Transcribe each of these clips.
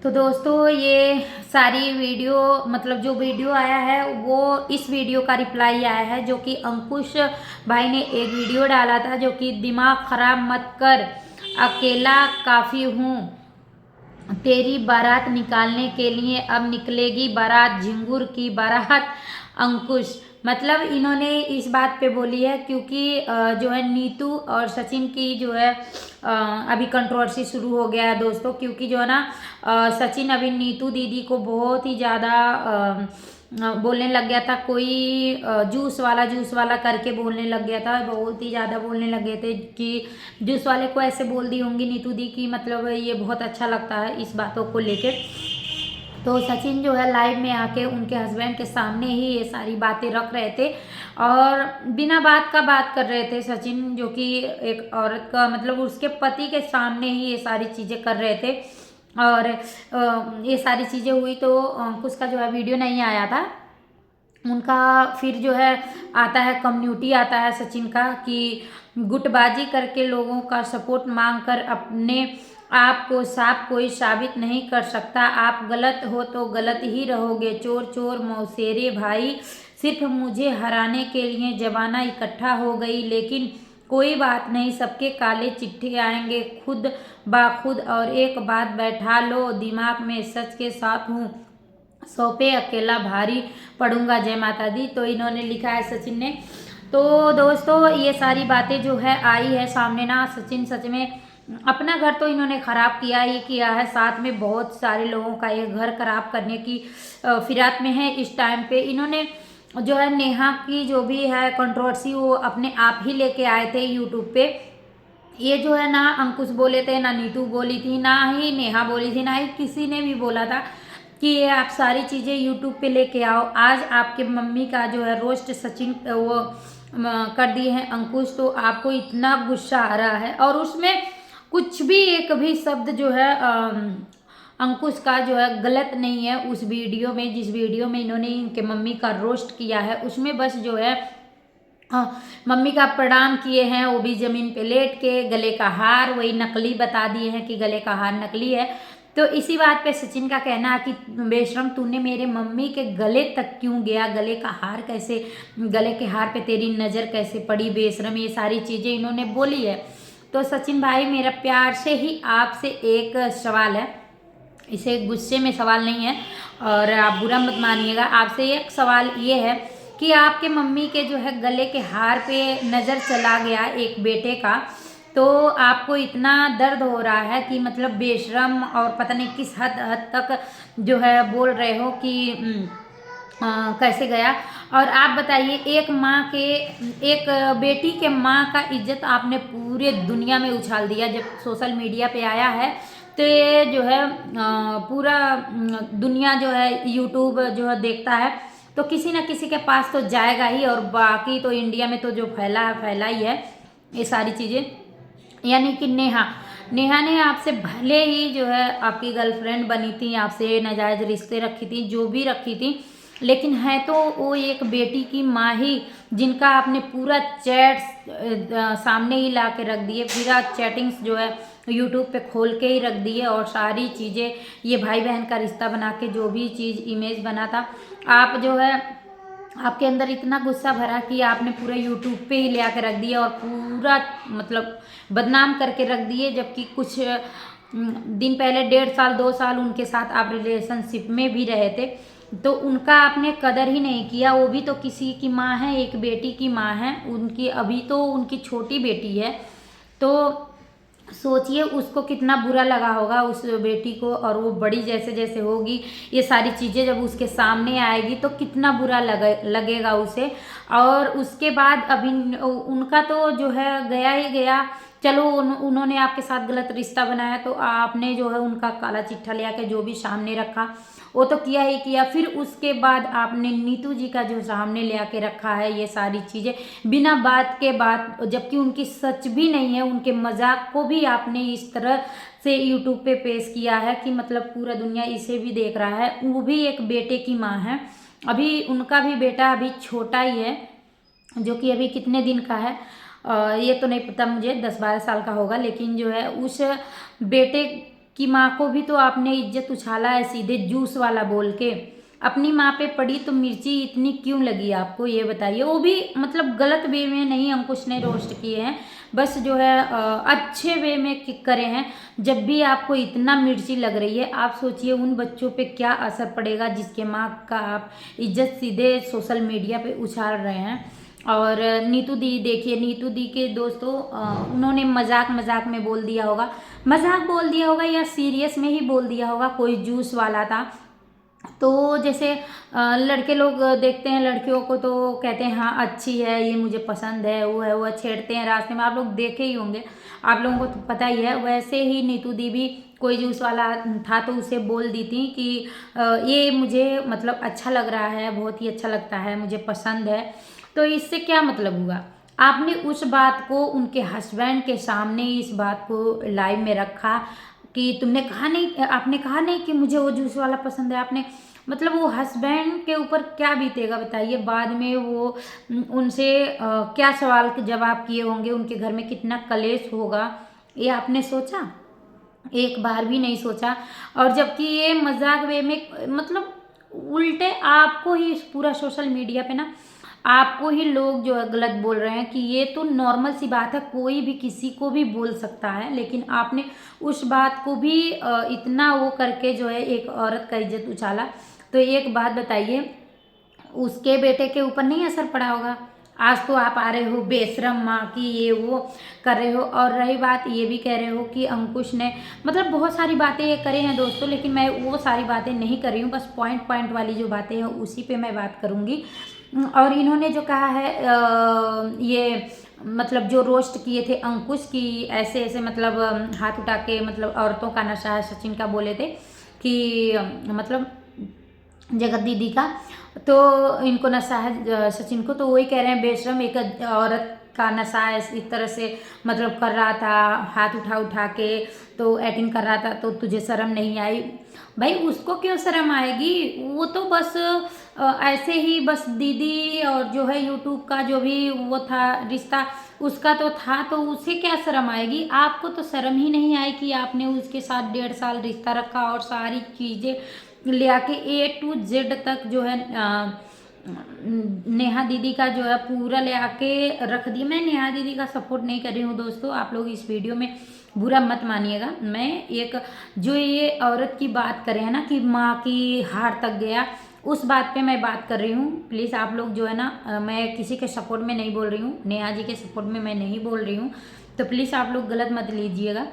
तो दोस्तों ये सारी वीडियो मतलब जो वीडियो आया है वो इस वीडियो का रिप्लाई आया है, जो कि अंकुश भाई ने एक वीडियो डाला था जो कि दिमाग खराब मत कर, अकेला काफ़ी हूँ, तेरी बारात निकालने के लिए अब निकलेगी बारात, झिंगुर की बारात। अंकुश मतलब इन्होंने इस बात पे बोली है क्योंकि जो है नीतू और सचिन की जो है अभी कंट्रोवर्सी शुरू हो गया है दोस्तों, क्योंकि जो है ना सचिन अभी नीतू दीदी को बहुत ही ज़्यादा बोलने लग गया था, कोई जूस वाला करके बोलने लग गया था, बहुत ही ज़्यादा बोलने लगे थे कि जूस वाले को ऐसे बोल दी होंगी नीतू दी की मतलब ये बहुत अच्छा लगता है इस बातों को लेके। तो सचिन जो है लाइव में आके उनके हस्बैंड के सामने ही ये सारी बातें रख रहे थे और बिना बात का बात कर रहे थे सचिन, जो कि एक औरत का मतलब उसके पति के सामने ही ये सारी चीज़ें कर रहे थे। और ये सारी चीज़ें हुई तो अंकुश का जो है वीडियो नहीं आया था उनका, फिर जो है आता है कम्युनिटी आता है सचिन का कि गुटबाजी करके लोगों का सपोर्ट मांग कर अपने आप को साफ कोई साबित नहीं कर सकता, आप गलत हो तो गलत ही रहोगे, चोर चोर मौसेरे भाई, सिर्फ मुझे हराने के लिए जमाना इकट्ठा हो गई, लेकिन कोई बात नहीं, सबके काले चिट्ठे आएंगे खुद बाखुद, और एक बात बैठा लो दिमाग में, सच के साथ हूँ, सौ पे अकेला भारी पड़ूंगा, जय माता दी। तो इन्होंने लिखा है सचिन ने। तो दोस्तों ये सारी बातें जो है आई है सामने ना, सचिन सच में अपना घर तो इन्होंने ख़राब किया ही किया है, साथ में बहुत सारे लोगों का ये घर खराब करने की फिराक में है इस टाइम पे। इन्होंने जो है नेहा की जो भी है कंट्रोवर्सी वो अपने आप ही लेके आए थे यूट्यूब पे। ये जो है ना अंकुश बोले थे, ना नीतू बोली थी, ना ही नेहा बोली थी, ना ही किसी ने भी बोला था कि ये आप सारी चीज़ें यूट्यूब पे लेके आओ। आज आपके मम्मी का जो है रोस्ट सचिन वो कर दिए हैं अंकुश, तो आपको इतना गुस्सा आ रहा है और उसमें कुछ भी एक भी शब्द जो है अंकुश का जो है गलत नहीं है। उस वीडियो में जिस वीडियो में इन्होंने इनके मम्मी का रोस्ट किया है उसमें बस जो है मम्मी का प्रणाम किए हैं, वो भी जमीन पे लेट के, गले का हार वही नकली बता दिए हैं कि गले का हार नकली है। तो इसी बात पे सचिन का कहना है कि बेशरम तूने मेरे मम्मी के गले तक क्यों गया, गले का हार कैसे, गले के हार पे तेरी नज़र कैसे पड़ी बेशरम, ये सारी चीज़ें इन्होंने बोली है। तो सचिन भाई मेरा प्यार से ही आपसे एक सवाल है, इसे गुस्से में सवाल नहीं है और आप बुरा मत मानिएगा, आपसे एक सवाल ये है कि आपके मम्मी के जो है गले के हार पे नज़र चला गया एक बेटे का, तो आपको इतना दर्द हो रहा है कि मतलब बेशरम और पता नहीं किस हद तक जो है बोल रहे हो कि कैसे गया। और आप बताइए एक माँ के एक बेटी के माँ का इज्जत आपने पूरे दुनिया में उछाल दिया। जब सोशल मीडिया पे आया है तो ये जो है पूरा दुनिया जो है यूट्यूब जो है देखता है, तो किसी न किसी के पास तो जाएगा ही, और बाकी तो इंडिया में तो जो फैला ही है ये सारी चीज़ें। यानी कि नेहा ने आपसे भले ही जो है आपकी गर्लफ्रेंड बनी थी, आपसे नाजायज़ रिश्ते रखी थी, जो भी रखी थी, लेकिन है तो वो एक बेटी की माँ ही, जिनका आपने पूरा चैट सामने ही ला के रख दिए, पूरा चैटिंग्स जो है यूट्यूब पे खोल के ही रख दिए, और सारी चीज़ें ये भाई बहन का रिश्ता बना के जो भी चीज़ इमेज बना था, आप जो है आपके अंदर इतना गुस्सा भरा कि आपने पूरा यूट्यूब पे ही ले आकर रख दिया और पूरा मतलब बदनाम करके रख दिए। जबकि कुछ दिन पहले 1.5 साल 2 साल उनके साथ आप रिलेशनशिप में भी रहे थे, तो उनका आपने कदर ही नहीं किया। वो भी तो किसी की माँ है, एक बेटी की माँ है उनकी, अभी तो उनकी छोटी बेटी है, तो सोचिए उसको कितना बुरा लगा होगा उस बेटी को, और वो बड़ी जैसे जैसे होगी ये सारी चीज़ें जब उसके सामने आएगी तो कितना बुरा लगेगा उसे। और उसके बाद अभी उनका तो जो है गया ही गया, चलो उन्होंने आपके साथ गलत रिश्ता बनाया तो आपने जो है उनका काला चिट्ठा ले आके जो भी सामने रखा वो तो किया ही किया। फिर उसके बाद आपने नीतू जी का जो सामने ले आके रखा है ये सारी चीज़ें बिना बात के बात, जबकि उनकी सच भी नहीं है, उनके मजाक को भी आपने इस तरह से यूट्यूब पे पेश किया है कि मतलब पूरा दुनिया इसे भी देख रहा है। वो भी एक बेटे की माँ है, अभी उनका भी बेटा अभी छोटा ही है, जो कि अभी कितने दिन का है ये तो नहीं पता मुझे, 10-12 साल का होगा, लेकिन जो है उस बेटे कि माँ को भी तो आपने इज्जत उछाला है सीधे जूस वाला बोल के। अपनी माँ पे पड़ी तो मिर्ची इतनी क्यों लगी आपको, ये बताइए। वो भी मतलब गलत वे में नहीं अंकुश ने रोस्ट किए हैं, बस जो है अच्छे वे में करे हैं। जब भी आपको इतना मिर्ची लग रही है, आप सोचिए उन बच्चों पे क्या असर पड़ेगा जिसके माँ का आप इज्जत सीधे सोशल मीडिया पे उछाल रहे हैं। और नीतू दी देखिए, नीतू दी के दोस्तों उन्होंने मजाक मजाक में बोल दिया होगा, मजाक बोल दिया होगा या सीरियस में ही बोल दिया होगा, कोई जूस वाला था। तो जैसे लड़के लोग देखते हैं लड़कियों को तो कहते हैं हाँ अच्छी है, ये मुझे पसंद है, वो छेड़ते हैं रास्ते में, आप लोग देखे ही होंगे, आप लोगों को तो पता ही है। वैसे ही नीतू दी भी कोई जूस वाला था तो उसे बोल दी थी कि ये मुझे मतलब अच्छा लग रहा है, बहुत ही अच्छा लगता है, मुझे पसंद है। तो इससे क्या मतलब हुआ, आपने उस बात को उनके हस्बैंड के सामने इस बात को लाइव में रखा कि तुमने कहा नहीं, आपने कहा नहीं कि मुझे वो जूस वाला पसंद है। आपने मतलब वो हस्बैंड के ऊपर क्या बीतेगा बताइए। बाद में वो उनसे क्या सवाल के जवाब किए होंगे, उनके घर में कितना कलेश होगा, ये आपने सोचा? एक बार भी नहीं सोचा। और जबकि ये मजाक वे में मतलब उल्टे आपको ही पूरा सोशल मीडिया पे ना आपको ही लोग जो है गलत बोल रहे हैं कि ये तो नॉर्मल सी बात है, कोई भी किसी को भी बोल सकता है। लेकिन आपने उस बात को भी इतना वो करके जो है एक औरत का इज्जत उछाला। तो एक बात बताइए, उसके बेटे के ऊपर नहीं असर पड़ा होगा? आज तो आप आ रहे हो बेशरम माँ की ये वो कर रहे हो। और रही बात ये भी कह रहे हो कि अंकुश ने मतलब बहुत सारी बातें ये करे हैं दोस्तों, लेकिन मैं वो सारी बातें नहीं कर रही हूँ, बस पॉइंट पॉइंट वाली जो बातें हैं उसी पे मैं बात करूँगी। और इन्होंने जो कहा है ये मतलब जो रोस्ट किए थे अंकुश की ऐसे ऐसे मतलब हाथ उठा के मतलब औरतों का नशा है, सचिन का बोले थे कि मतलब जगत दीदी का, तो इनको नशा है सचिन को, तो वही कह रहे हैं बेशरम एक औरत का नशा है इस तरह से मतलब कर रहा था, हाथ उठा उठा के तो एक्टिंग कर रहा था, तो तुझे शर्म नहीं आई? भाई उसको क्यों शर्म आएगी, वो तो बस ऐसे ही बस दीदी और जो है यूट्यूब का जो भी वो था रिश्ता उसका तो था, तो उसे क्या शर्म आएगी? आपको तो शर्म ही नहीं आई कि आपने उसके साथ 1.5 साल रिश्ता रखा और सारी चीज़ें ले आके A to Z तक जो है नेहा दीदी का जो है पूरा ले आके रख दिया। मैं नेहा दीदी का सपोर्ट नहीं कर रही हूँ दोस्तों, आप लोग इस वीडियो में बुरा मत मानिएगा। मैं एक जो ये औरत की बात करें है ना कि माँ की हार तक गया, उस बात पे मैं बात कर रही हूँ। प्लीज़ आप लोग जो है ना मैं किसी के सपोर्ट में नहीं बोल रही हूँ, नेहा जी के सपोर्ट में मैं नहीं बोल रही हूँ, तो प्लीज़ आप लोग गलत मत लीजिएगा।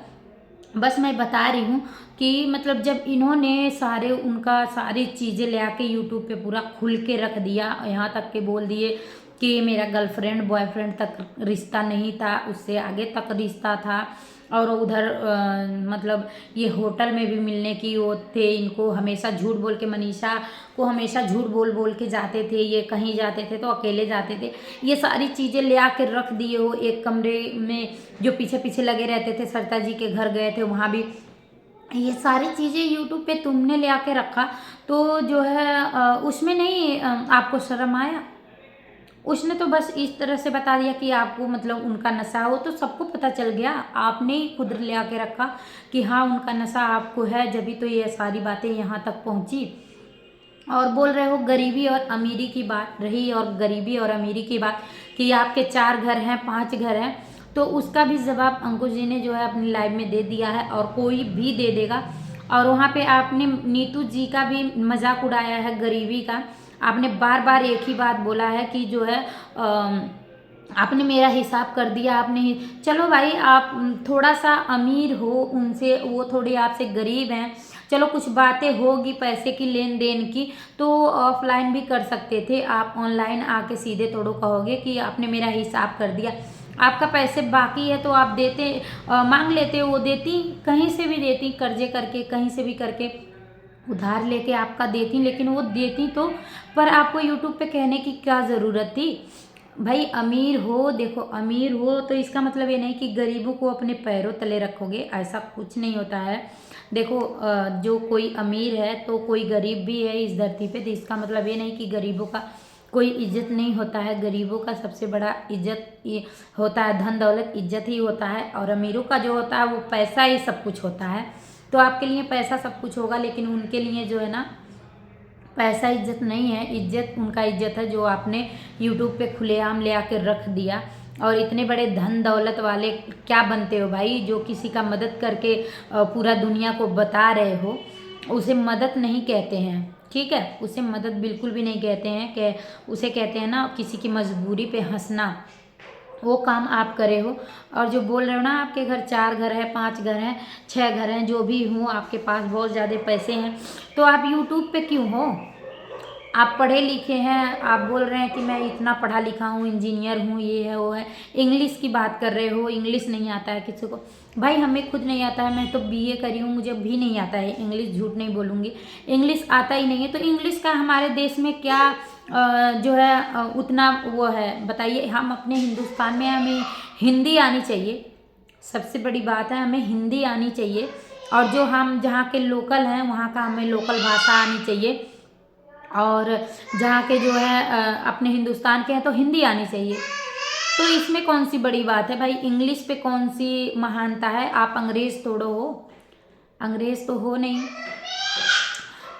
बस मैं बता रही हूँ कि मतलब जब इन्होंने सारे उनका सारी चीज़ें ले आके यूट्यूब पे पूरा खुल के रख दिया, यहाँ तक के बोल दिए कि मेरा गर्लफ्रेंड बॉयफ्रेंड तक रिश्ता नहीं था, उससे आगे तक रिश्ता था, और उधर मतलब ये होटल में भी मिलने की वो थे, इनको हमेशा झूठ बोल के, मनीषा को हमेशा झूठ बोल बोल के जाते थे, ये कहीं जाते थे तो अकेले जाते थे। ये सारी चीज़ें ले आकर रख दिए हो एक कमरे में, जो पीछे पीछे लगे रहते थे, सरिता जी के घर गए थे वहाँ भी ये सारी चीज़ें यूट्यूब पे तुमने ले आके रखा, तो जो है उसमें नहीं आपको शर्म आया? उसने तो बस इस तरह से बता दिया कि आपको मतलब उनका नशा हो, तो सबको पता चल गया, आपने ही खुद ले आके रखा कि हाँ उनका नशा आपको है, जभी तो ये सारी बातें यहाँ तक पहुँची। और बोल रहे हो गरीबी और अमीरी की बात रही, और गरीबी और अमीरी की बात कि आपके 4 घर हैं 5 घर हैं, तो उसका भी जवाब अंकुश जी ने जो है अपनी लाइव में दे दिया है, और कोई भी दे देगा। और वहाँ पे आपने नीतू जी का भी मजाक उड़ाया है गरीबी का, आपने बार बार एक ही बात बोला है कि जो है आपने मेरा हिसाब कर दिया, आपने ही चलो भाई आप थोड़ा सा अमीर हो उनसे, वो थोड़े आपसे गरीब हैं, चलो कुछ बातें होगी पैसे की लेन देन की तो ऑफलाइन भी कर सकते थे, आप ऑनलाइन आके सीधे थोड़ो कहोगे कि आपने मेरा हिसाब कर दिया। आपका पैसे बाकी है तो आप देते मांग लेते, वो देती, कहीं से भी देती, कर्जे करके कहीं से भी करके उधार लेके आपका देती, लेकिन वो देती तो, पर आपको यूट्यूब पे कहने की क्या ज़रूरत थी? भाई अमीर हो, देखो अमीर हो तो इसका मतलब ये नहीं कि गरीबों को अपने पैरों तले रखोगे, ऐसा कुछ नहीं होता है। देखो जो कोई अमीर है तो कोई गरीब भी है इस धरती पे, तो इसका मतलब ये नहीं कि गरीबों का कोई इज्जत नहीं होता है। गरीबों का सबसे बड़ा इज्जत ये होता है, धन दौलत इज्जत ही होता है, और अमीरों का जो होता है वो पैसा ही सब कुछ होता है। तो आपके लिए पैसा सब कुछ होगा, लेकिन उनके लिए जो है ना पैसा इज्जत नहीं है, इज्जत उनका इज्जत है जो आपने यूट्यूब पे खुलेआम ले आकर रख दिया। और इतने बड़े धन दौलत वाले क्या बनते हो भाई, जो किसी का मदद करके पूरा दुनिया को बता रहे हो, उसे मदद नहीं कहते हैं, ठीक है, उसे मदद बिल्कुल भी नहीं कहते हैं। कि उसे कहते हैं ना किसी की मजबूरी पे हंसना, वो काम आप करे हो। और जो बोल रहे हो ना आपके घर 4 घर है, 5 घर हैं, 6 घर हैं, जो भी हो, आपके पास बहुत ज़्यादा पैसे हैं, तो आप यूट्यूब पे क्यों हो? आप पढ़े लिखे हैं, आप बोल रहे हैं कि मैं इतना पढ़ा लिखा हूँ, इंजीनियर हूँ, ये है वो है, इंग्लिश की बात कर रहे हो, इंग्लिश नहीं आता है किसी को। भाई हमें खुद नहीं आता है, मैं तो बीए करी हूँ, मुझे भी नहीं आता है इंग्लिश, झूठ नहीं बोलूँगी, इंग्लिश आता ही नहीं है। तो इंग्लिश का हमारे देश में क्या जो है उतना वो है, बताइए। हम अपने हिंदुस्तान में, हमें हिंदी आनी चाहिए, सबसे बड़ी बात है, हमें हिंदी आनी चाहिए। और जो हम जहाँ के लोकल हैं वहाँ का हमें लोकल भाषा आनी चाहिए। और जहाँ के जो है अपने हिंदुस्तान के हैं तो हिंदी आनी चाहिए। तो इसमें कौन सी बड़ी बात है भाई, इंग्लिश पे कौन सी महानता है? आप अंग्रेज थोड़ो हो, अंग्रेज तो हो नहीं।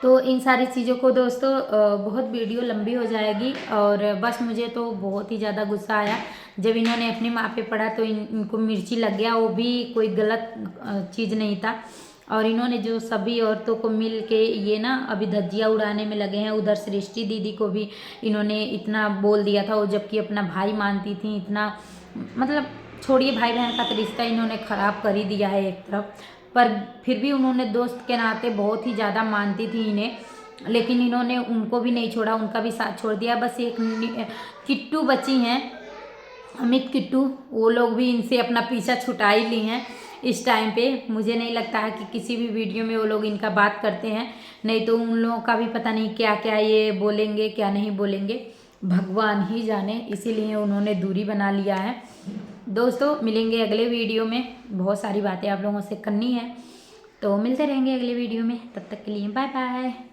तो इन सारी चीज़ों को दोस्तों बहुत वीडियो लंबी हो जाएगी। और बस मुझे तो बहुत ही ज़्यादा गुस्सा आया जब इन्होंने अपनी माँ पे पढ़ा तो इनको मिर्ची लग गया, वो भी कोई गलत चीज़ नहीं था। और इन्होंने जो सभी औरतों को मिल के ये ना अभी धज्जियाँ उड़ाने में लगे हैं। उधर सृष्टि दीदी को भी इन्होंने इतना बोल दिया था, वो जबकि अपना भाई मानती थी, इतना मतलब छोड़िए, भाई बहन का तो रिश्ता इन्होंने ख़राब कर ही दिया है एक तरफ। पर फिर भी उन्होंने दोस्त के नाते बहुत ही ज़्यादा मानती थी इन्हें, लेकिन इन्होंने उनको भी नहीं छोड़ा, उनका भी साथ छोड़ दिया। बस एक किट्टू बची हैं, अमित किट्टू, वो लोग भी इनसे अपना पीछा छुटा ही ली हैं इस टाइम पे। मुझे नहीं लगता है कि किसी भी वीडियो में वो लोग इनका बात करते हैं, नहीं तो उन लोगों का भी पता नहीं क्या क्या ये बोलेंगे क्या नहीं बोलेंगे, भगवान ही जाने। इसीलिए उन्होंने दूरी बना लिया है। दोस्तों मिलेंगे अगले वीडियो में, बहुत सारी बातें आप लोगों से करनी है, तो मिलते रहेंगे अगले वीडियो में। तब तक के लिए बाय बाय।